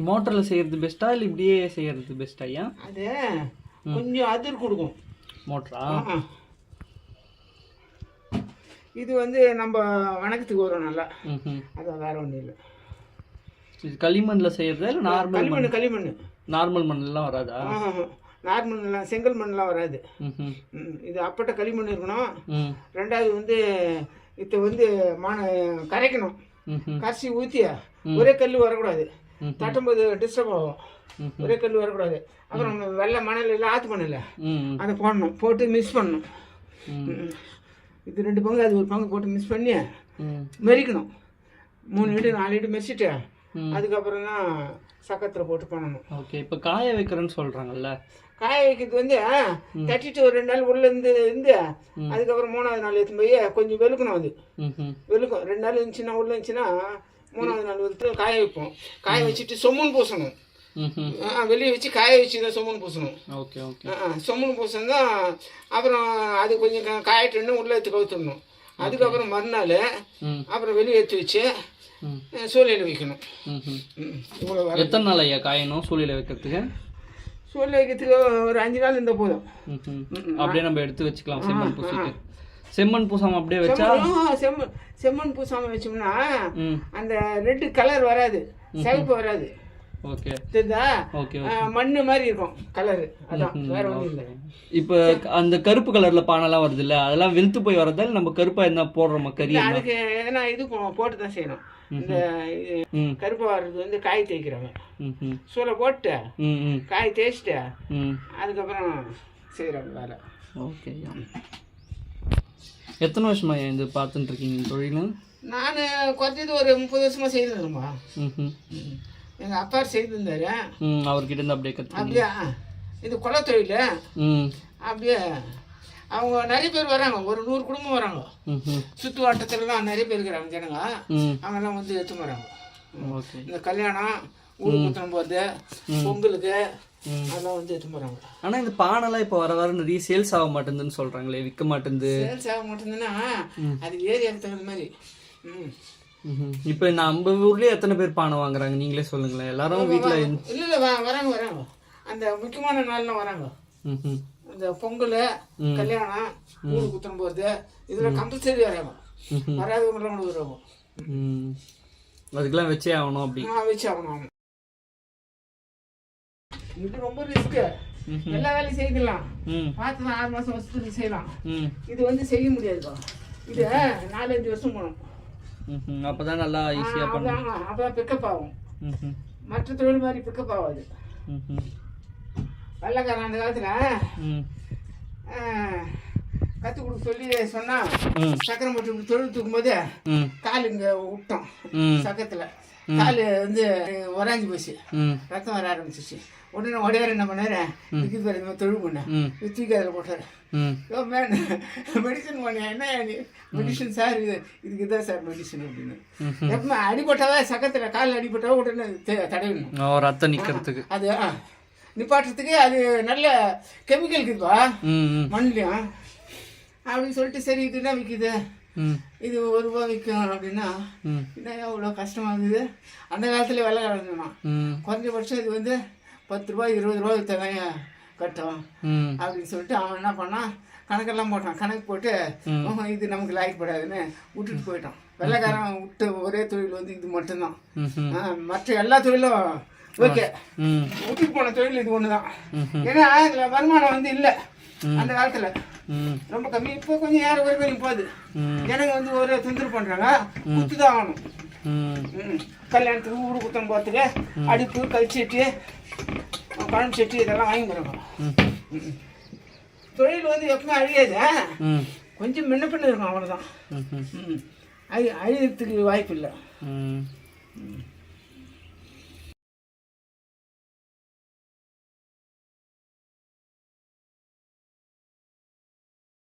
மோட்டரில் செய்கிறது பெஸ்ட்டா இல்லை இப்படியே செய்கிறது பெஸ்ட்டா ஐயா? அது கொஞ்சம் அதிர் கொடுக்கும் மோட்டரா. இது வந்து நம்ம வணக்கத்துக்கு வரும் நல்லா. அதான் வேற ஒன்றும் இல்லை. இது களிமண்ணில் செய்கிறதா இல்லை நார்மல் களிமண்? நார்மல் மண்ணெல்லாம் வராதா? நார்மல் மண்ணெலாம் செங்கல் மண்ணெலாம் வராது. இது அப்பட்ட களிமண் இருக்கணும். ரெண்டாவது வந்து இதை வந்து கரைக்கணும். கரைச்சி ஊற்றியா ஒரே கல் வரக்கூடாது. தட்டும்போது டிஸ்டர்ப் ஆகும். ஒரே கல் வரக்கூடாது. அப்புறம் வெள்ளை மணல் இல்லை ஆற்று மணல் அதை போடணும். போட்டு மிக்ஸ் பண்ணணும். இது 2 பங்கு அது 1 பங்கு போட்டு மிக்ஸ் பண்ணி மெரிக்கணும். 3 இடு 4 இடு மெரிச்சிட்டு அதுக்கப்புறம் தான் சக்கத்தில் போட்டு பண்ணணும். ஓகே. இப்போ காய வைக்கிறேன்னு சொல்கிறாங்கல்ல, காய வைக்கிறது வந்து தட்டிட்டு ஒரு 2 நாள் உள்ள இருந்து அதுக்கப்புறம் 3ஆவது நாள் எடுத்து போய் கொஞ்சம் வெளுக்கணும். அது வெளுக்கும். 2 நாள் இருந்துச்சுன்னா உள்ள இருந்துச்சுன்னா 3ஆவது நாள் வந்து காய வைப்போம். காய வச்சுட்டு சொம்முன்னு பூசணும். வெளியே வச்சு காய வச்சு தான் சொம்முன்னு பூசணும். Okay okay. சொம்முன்னு பூசணும் தான். அப்புறம் அது கொஞ்சம் காயட்டுன்னு உள்ள எடுத்து கவுத்துடணும். அதுக்கப்புறம் மறுநாள் அப்புறம் வெளியே எடுத்து வச்சு சூளையில் வைக்கணும். இவ்வளோ. எத்தனை நாள் ஐயா காயணும் சூளையில் வைக்கிறதுக்கு? சூளையில் வைக்கிறதுக்கு ஒரு 5 நாள் இருந்தால் போதும். அப்படியே நம்ம எடுத்து வச்சுக்கலாம். செம்மண் பூசிட்டு செம்மண் பூசாமல் அப்படியே வச்சா செம்மண் பூசாமல் வச்சோம்னா அந்த ரெட் கலர் வராது, சிவப்பு வராது. ஓகே. தெரியுதா? ஓகே. மண்ணு மாதிரி இருக்கும் கலரு. அதான் வேற ஒன்றும் இல்லை. இப்போ அந்த கருப்பு கலர்ல பானைலாம் வருது இல்லை, அதெல்லாம் வெளுத்து போய் வரதால் நம்ம கருப்பா என்ன போடுறோம் கறி? அதுக்கு எதனா இது போட்டு தான் செய்யணும். இந்த கருப்பா வர்றது வந்து காய் தேய்க்கிறாங்க. சூளை போட்டு காய் தேய்ச்சிட்டு அதுக்கப்புறம் செய்கிறாங்க வேலை. ஓகே. எத்தனை வருஷமா இது பார்த்துட்டு இருக்கீங்க தொழில்? நான் குறைஞ்சது ஒரு 30 வருஷமா செய்திருந்தேம்மா. எங்கள் அப்பா செய்திருந்தாரு. அவர்கிட்ட இருந்து அப்படியே அப்படியே இது குல தொழில். அப்படியே அவங்க நிறைய பேர் வராங்க. ஒரு 100 குடும்பம் வராங்க. சுற்று வட்டத்துலலாம் நிறைய பேர் இருக்கிறாங்க ஜனங்க. அவங்கெல்லாம் வந்து எடுத்து வராங்க. இந்த கல்யாணம், ஊடு குத்தணும் போது, பொங்கலுக்கு அதெல்லாம் வந்து எடுத்து போகிறாங்க. ஆனால் இந்த பானைலாம் இப்போ வர வர நிறைய சேல்ஸ் ஆக மாட்டேங்குதுன்னு சொல்கிறாங்களே, விற்க மாட்டேங்குது. சேல்ஸ் ஆக மாட்டேங்குதுன்னா அது ஏரியாவுக்கு தகுந்த மாதிரி. இப்போ நம்ம ஊர்லேயே எத்தனை பேர் பானை வாங்குறாங்க நீங்களே சொல்லுங்களேன். எல்லாரும் வீட்டில் இல்லை வராங்க. அந்த முக்கியமான நாள்லாம் வராங்க. இந்த பொங்கல், கல்யாணம், ஊடு குத்தணும் போது இதெல்லாம் கம்பல்சரி வராங்க. வராதவங்களாம் கூட வருவாங்க. அதுக்கெல்லாம் வச்சே ஆகணும். அப்படி வச்சு ஆகணும். இது ரொம்ப ரிஸ்க்கு. எல்லா வேலையும் செய்யலாம். பார்த்து 6 மாதம் வருஷத்துக்கு செய்யலாம். இது வந்து செய்ய முடியாதுப்பா. இது 4-5 வருஷம் போகணும். அப்பதான் நல்லா ஈஸியாக பண்ணலாம். அப்பதான் பிக்கப் ஆகும். மற்ற தொழில் மாதிரி பிக்கப் ஆகாது. வெள்ளைக்காரன் அந்த காலத்தில் கற்றுக் கொடுக்க சொல்லி சொன்னா சக்கரம் போட்டு தொழில் தூக்கும் போது கால் இங்கே விட்டோம். சக்கரத்தில் கால் வந்து உராஞ்சி போச்சு. ரத்தம் வர ஆரம்பிச்சிச்சு. உடனே உடையார் என்ன பண்ணாரு, விற்கிது பாரு இந்த மாதிரி தொழில் பண்ணேன், தூக்கி அதில் போட்டார். மெடிசன் பண்ணேன். என்ன மெடிசன் சார், இதுக்கு தான் சார் மெடிசன் அப்படின்னு. எப்பவுமே அடிபட்டாவே சக்கரத்தில் காலில் அடிபட்டாவே உடனே தடவிடணும். ரத்தம் நிற்கிறதுக்கு அது நிப்பாட்டுறதுக்கு அது நல்ல கெமிக்கல் இருக்குதுப்பா மண்ணிலையும். அப்படின்னு சொல்லிட்டு சரி இதுதான் விற்கிது, இது 1 ரூபா விற்கும் அப்படின்னா என்ன அவ்வளோ கஷ்டமாகுது. அந்த காலத்துல வெள்ளை கலந்துனா குறைஞ்சபட்சம் இது வந்து 10 ரூபா 20 ரூபா வித்தவங்க கட்டும் அப்படின்னு சொல்லிட்டு அவன் என்ன பண்ணான், கணக்கெல்லாம் போட்டான். கணக்கு போட்டு இது நமக்கு லாய்க்கப்படாதுன்னு விட்டுட்டு போயிட்டான். வெள்ளைக்காரன் விட்டு ஒரே தொழில் வந்து இது மட்டும்தான். மற்ற எல்லா தொழிலும் ஓகே, விட்டுட்டு போன தொழில் இது ஒண்ணுதான். ஏன்னா இதுல வருமானம் வந்து இல்லை அந்த காலத்துல, ரொம்ப கம்மி. இப்போ கொஞ்சம் ஏற வரைக்கும் போகுது. ஜனங்க வந்து ஒரு தொந்தரவு பண்றாங்க, குத்துதான் ஆகணும். கல்யாணத்துக்கு ஊடு குத்தம் போகிறதுக்கு அடுப்பு, கல்ச்சட்டி, குழம்பு சட்டி இதெல்லாம் வாங்கி போகிறாங்க. தொழில் வந்து எப்பவுமே அழியாது, கொஞ்சம் முன்ன பின்ன இருக்கும், அவ்வளோதான். அழியறதுக்கு வாய்ப்பு இல்லை.